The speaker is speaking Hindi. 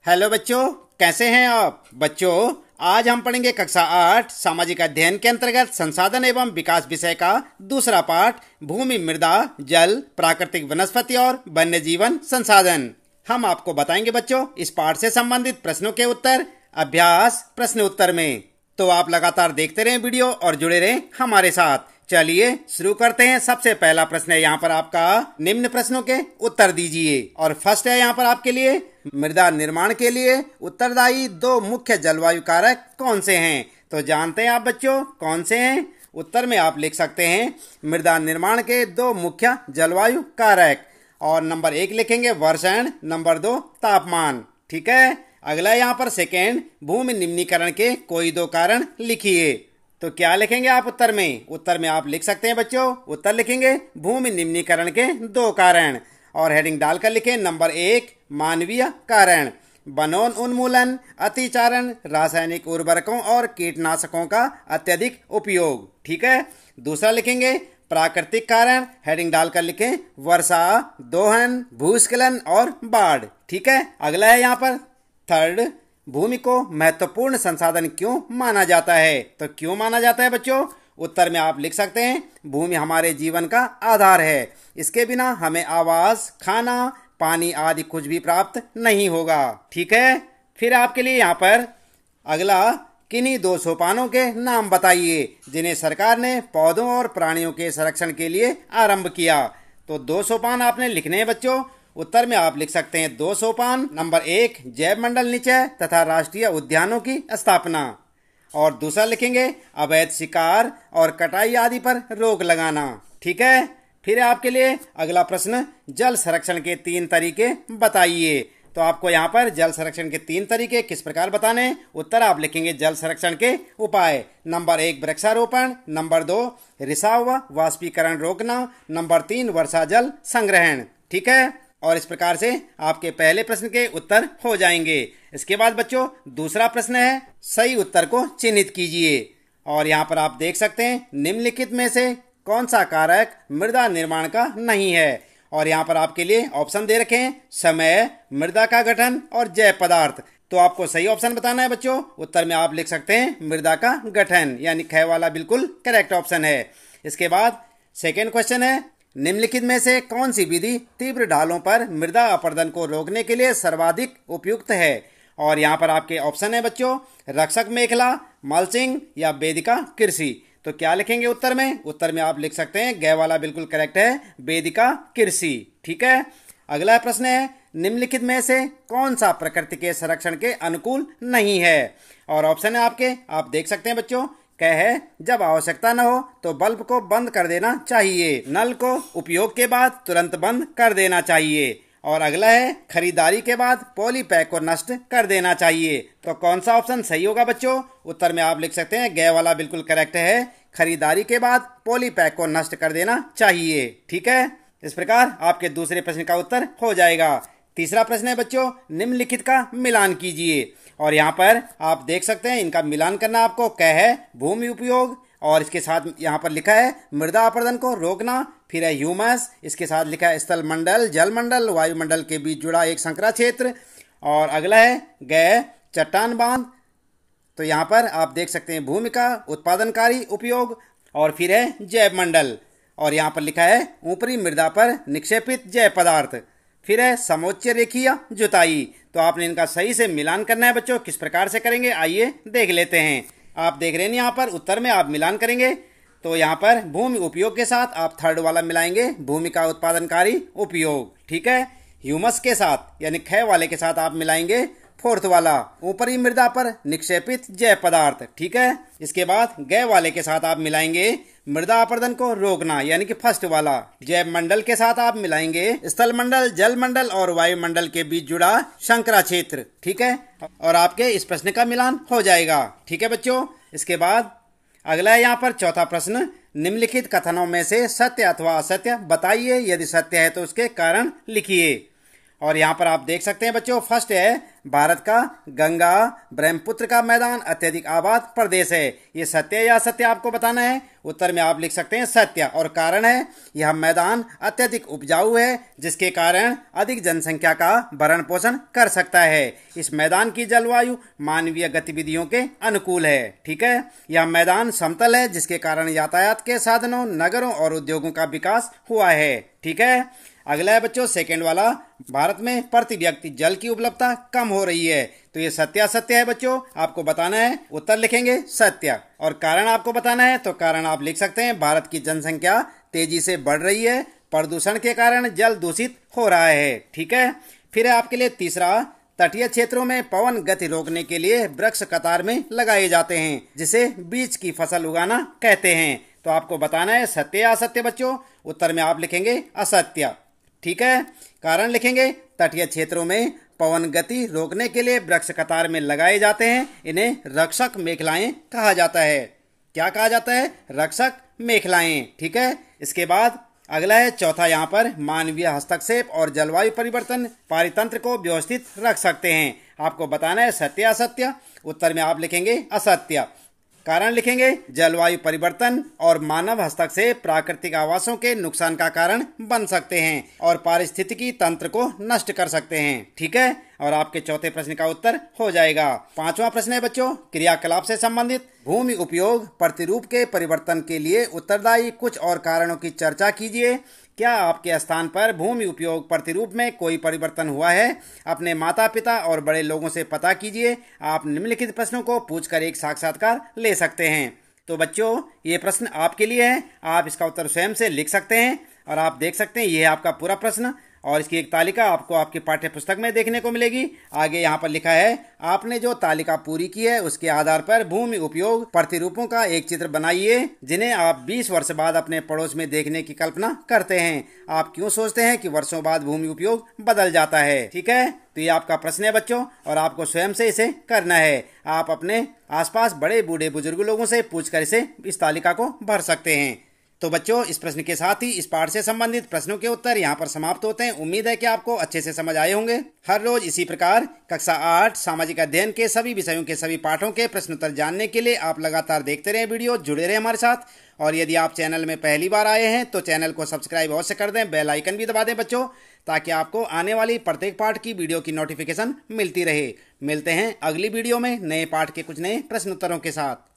हेलो बच्चों, कैसे हैं आप बच्चों। आज हम पढ़ेंगे कक्षा 8 सामाजिक अध्ययन के अंतर्गत संसाधन एवं विकास विषय का दूसरा पाठ भूमि, मृदा, जल, प्राकृतिक वनस्पति और वन्य जीवन संसाधन। हम आपको बताएंगे बच्चों इस पाठ से संबंधित प्रश्नों के उत्तर अभ्यास प्रश्न उत्तर में। तो आप लगातार देखते रहें वीडियो और जुड़े रहें हमारे साथ। चलिए शुरू करते हैं। सबसे पहला प्रश्न है यहाँ पर आपका, निम्न प्रश्नों के उत्तर दीजिए। और फर्स्ट है यहाँ पर आपके लिए, मृदा निर्माण के लिए उत्तरदायी दो मुख्य जलवायु कारक कौन से हैं। तो जानते हैं आप बच्चों कौन से हैं। उत्तर में आप लिख सकते हैं मृदा निर्माण के दो मुख्य जलवायु कारक। और नंबर 1 लिखेंगे वर्षण, नंबर 2 तापमान। ठीक है। अगला यहाँ पर सेकेंड, भूमि निम्नीकरण के कोई दो कारण लिखिए। तो क्या लिखेंगे आप उत्तर में। उत्तर में आप लिख सकते हैं बच्चों, उत्तर लिखेंगे भूमि निम्नीकरण के दो कारण। और हेडिंग डालकर लिखें नंबर 1 मानवीय कारण, वनोन उन्मूलन, अतिचारण, रासायनिक उर्वरकों और कीटनाशकों का अत्यधिक उपयोग। ठीक है। दूसरा लिखेंगे प्राकृतिक कारण, हेडिंग डालकर लिखें वर्षा, दोहन, भूस्खलन और बाढ़। ठीक है। अगला है यहाँ पर थर्ड, भूमि को महत्वपूर्ण संसाधन क्यों माना जाता है। तो क्यों माना जाता है बच्चों। उत्तर में आप लिख सकते हैं भूमि हमारे जीवन का आधार है। इसके बिना हमें आवास, खाना, पानी आदि कुछ भी प्राप्त नहीं होगा। ठीक है। फिर आपके लिए यहाँ पर अगला, किन्हीं दो सोपानों के नाम बताइए जिन्हें सरकार ने पौधों और प्राणियों के संरक्षण के लिए आरंभ किया। तो दो सोपान आपने लिखने हैं बच्चों। उत्तर में आप लिख सकते हैं दो सोपान। नंबर 1 जैव मंडल निचय तथा राष्ट्रीय उद्यानों की स्थापना। और दूसरा लिखेंगे अवैध शिकार और कटाई आदि पर रोक लगाना। ठीक है। फिर आपके लिए अगला प्रश्न, जल संरक्षण के 3 तरीके बताइए। तो आपको यहाँ पर जल संरक्षण के 3 तरीके किस प्रकार बताने। उत्तर आप लिखेंगे जल संरक्षण के उपाय। नंबर 1 वृक्षारोपण, नंबर 2 रिसाव व वाष्पीकरण रोकना, नंबर 3 वर्षा जल संग्रहण। ठीक है। और इस प्रकार से आपके पहले प्रश्न के उत्तर हो जाएंगे। इसके बाद बच्चों दूसरा प्रश्न है, सही उत्तर को चिन्हित कीजिए। और यहाँ पर आप देख सकते हैं निम्नलिखित में से कौन सा कारक मृदा निर्माण का नहीं है। और यहाँ पर आपके लिए ऑप्शन दे रखे हैं समय, मृदा का गठन और जैव पदार्थ। तो आपको सही ऑप्शन बताना है बच्चों। उत्तर में आप लिख सकते हैं मृदा का गठन, यानी ख वाला बिल्कुल करेक्ट ऑप्शन है। इसके बाद सेकेंड क्वेश्चन है, निम्नलिखित में से कौन सी विधि तीव्र ढालों पर मृदा अपरदन को रोकने के लिए सर्वाधिक उपयुक्त है। और यहाँ पर आपके ऑप्शन है बच्चों, रक्षक मेखला, मल्चिंग या वेदिका कृषि। तो क्या लिखेंगे उत्तर में। उत्तर में आप लिख सकते हैं ग वाला बिल्कुल करेक्ट है, वेदिका कृषि। ठीक है। अगला प्रश्न है, निम्नलिखित में से कौन सा प्रकृति के संरक्षण के अनुकूल नहीं है। और ऑप्शन है आपके, आप देख सकते हैं बच्चों, क्या है, जब आवश्यकता न हो तो बल्ब को बंद कर देना चाहिए, नल को उपयोग के बाद तुरंत बंद कर देना चाहिए। और अगला है, खरीदारी के बाद पॉलीपैक को नष्ट कर देना चाहिए। तो कौन सा ऑप्शन सही होगा बच्चों। उत्तर में आप लिख सकते हैं ग वाला बिल्कुल करेक्ट है, खरीदारी के बाद पॉलीपैक को नष्ट कर देना चाहिए। ठीक है। इस प्रकार आपके दूसरे प्रश्न का उत्तर हो जाएगा। तीसरा प्रश्न है बच्चों, निम्नलिखित का मिलान कीजिए। और यहाँ पर आप देख सकते हैं इनका मिलान करना आपको क्या है, भूमि उपयोग, और इसके साथ यहाँ पर लिखा है मृदा अपरदन को रोकना। फिर है ह्यूमस, इसके साथ लिखा है स्थल मंडल, जल मंडल, वायुमंडल के बीच जुड़ा एक संकरा क्षेत्र। और अगला है ग चट्टान बांध। तो यहाँ पर आप देख सकते हैं भूमि का उत्पादनकारी उपयोग। और फिर है जैव मंडल, और यहाँ पर लिखा है ऊपरी मृदा पर निक्षेपित जैव पदार्थ। फिर है समोच्च रेखीय जुताई। तो आपने इनका सही से मिलान करना है बच्चों। किस प्रकार से करेंगे आइए देख लेते हैं। आप देख रहे हैं यहाँ पर उत्तर में आप मिलान करेंगे। तो यहाँ पर भूमि उपयोग के साथ आप थर्ड वाला मिलाएंगे, भूमि का उत्पादनकारी उपयोग। ठीक है। ह्यूमस के साथ यानी ख वाले के साथ आप मिलाएंगे फोर्थ वाला, ऊपरी मृदा पर निक्षेपित जैव पदार्थ। ठीक है। इसके बाद ग वाले के साथ आप मिलाएंगे मृदा अपरदन को रोकना, यानी कि फर्स्ट वाला। जैव मंडल के साथ आप मिलाएंगे स्थल मंडल, जल मंडल और वायुमंडल के बीच जुड़ा संकरा क्षेत्र। ठीक है। और आपके इस प्रश्न का मिलान हो जाएगा। ठीक है बच्चों। इसके बाद अगला है यहाँ पर चौथा प्रश्न, निम्नलिखित कथनों में से सत्य अथवा असत्य बताइए, यदि सत्य है तो उसके कारण लिखिए। और यहाँ पर आप देख सकते हैं बच्चों, फर्स्ट है भारत का गंगा ब्रह्मपुत्र का मैदान अत्यधिक आबाद प्रदेश है। ये सत्य है या असत्य आपको बताना है। उत्तर में आप लिख सकते हैं सत्य, और कारण है यह मैदान अत्यधिक उपजाऊ है, जिसके कारण अधिक जनसंख्या का भरण पोषण कर सकता है। इस मैदान की जलवायु मानवीय गतिविधियों के अनुकूल है। ठीक है, यह मैदान समतल है, जिसके कारण यातायात के साधनों, नगरों और उद्योगों का विकास हुआ है। ठीक है, अगला है बच्चों सेकंड वाला, भारत में प्रति व्यक्ति जल की उपलब्धता कम हो रही है। तो ये सत्य असत्य है बच्चों, आपको बताना है। उत्तर लिखेंगे सत्य, और कारण आपको बताना है। तो कारण आप लिख सकते हैं भारत की जनसंख्या तेजी से बढ़ रही है, प्रदूषण के कारण जल दूषित हो रहा है। ठीक है, फिर है आपके लिए तीसरा, तटीय क्षेत्रों में पवन गति रोकने के लिए वृक्ष कतार में लगाए जाते हैं, जिसे बीज की फसल उगाना कहते हैं। तो आपको बताना है सत्य या असत्य बच्चों। उत्तर में आप लिखेंगे असत्य। ठीक है, कारण लिखेंगे तटीय क्षेत्रों में पवन गति रोकने के लिए वृक्ष कतार में लगाए जाते हैं। इन्हें रक्षक मेखलाएं कहा जाता है। क्या कहा जाता है? रक्षक मेखलाएं। ठीक है, इसके बाद अगला है चौथा, यहाँ पर मानवीय हस्तक्षेप और जलवायु परिवर्तन पारितंत्र को व्यवस्थित रख सकते हैं। आपको बताना है सत्य या असत्य। उत्तर में आप लिखेंगे असत्य। कारण लिखेंगे जलवायु परिवर्तन और मानव हस्तक्षेप प्राकृतिक आवासों के नुकसान का कारण बन सकते हैं और पारिस्थितिकी तंत्र को नष्ट कर सकते हैं। ठीक है, और आपके चौथे प्रश्न का उत्तर हो जाएगा। पांचवा प्रश्न है बच्चों क्रियाकलाप से संबंधित, भूमि उपयोग प्रतिरूप के परिवर्तन के लिए उत्तरदायी कुछ और कारणों की चर्चा कीजिए। क्या आपके स्थान पर भूमि उपयोग प्रतिरूप में कोई परिवर्तन हुआ है? अपने माता पिता और बड़े लोगों से पता कीजिए। आप निम्नलिखित प्रश्नों को पूछकर एक साक्षात्कार ले सकते हैं। तो बच्चों ये प्रश्न आपके लिए है, आप इसका उत्तर स्वयं से लिख सकते हैं। और आप देख सकते हैं ये है आपका पूरा प्रश्न, और इसकी एक तालिका आपको आपकी पाठ्य पुस्तक में देखने को मिलेगी। आगे यहाँ पर लिखा है आपने जो तालिका पूरी की है उसके आधार पर भूमि उपयोग प्रतिरूपों का एक चित्र बनाइए, जिन्हें आप 20 वर्ष बाद अपने पड़ोस में देखने की कल्पना करते हैं। आप क्यों सोचते हैं कि वर्षों बाद भूमि उपयोग बदल जाता है? ठीक है, तो ये आपका प्रश्न है बच्चों, और आपको स्वयं से इसे करना है। आप अपने आसपास बड़े बूढ़े बुजुर्ग लोगों से पूछकर इस तालिका को भर सकते हैं। तो बच्चों इस प्रश्न के साथ ही इस पाठ से संबंधित प्रश्नों के उत्तर यहाँ पर समाप्त होते हैं। उम्मीद है कि आपको अच्छे से समझ आए होंगे। हर रोज इसी प्रकार कक्षा 8 सामाजिक अध्ययन के सभी विषयों के सभी पाठों के प्रश्न उत्तर जानने के लिए आप लगातार देखते रहें वीडियो, जुड़े रहें हमारे साथ। और यदि आप चैनल में पहली बार आए हैं तो चैनल को सब्सक्राइब अवश्य कर दें, बेल आइकन भी दबा दें बच्चों, ताकि आपको आने वाली प्रत्येक पाठ की वीडियो की नोटिफिकेशन मिलती रहे। मिलते हैं अगली वीडियो में नए पाठ के कुछ नए प्रश्न उत्तरों के साथ।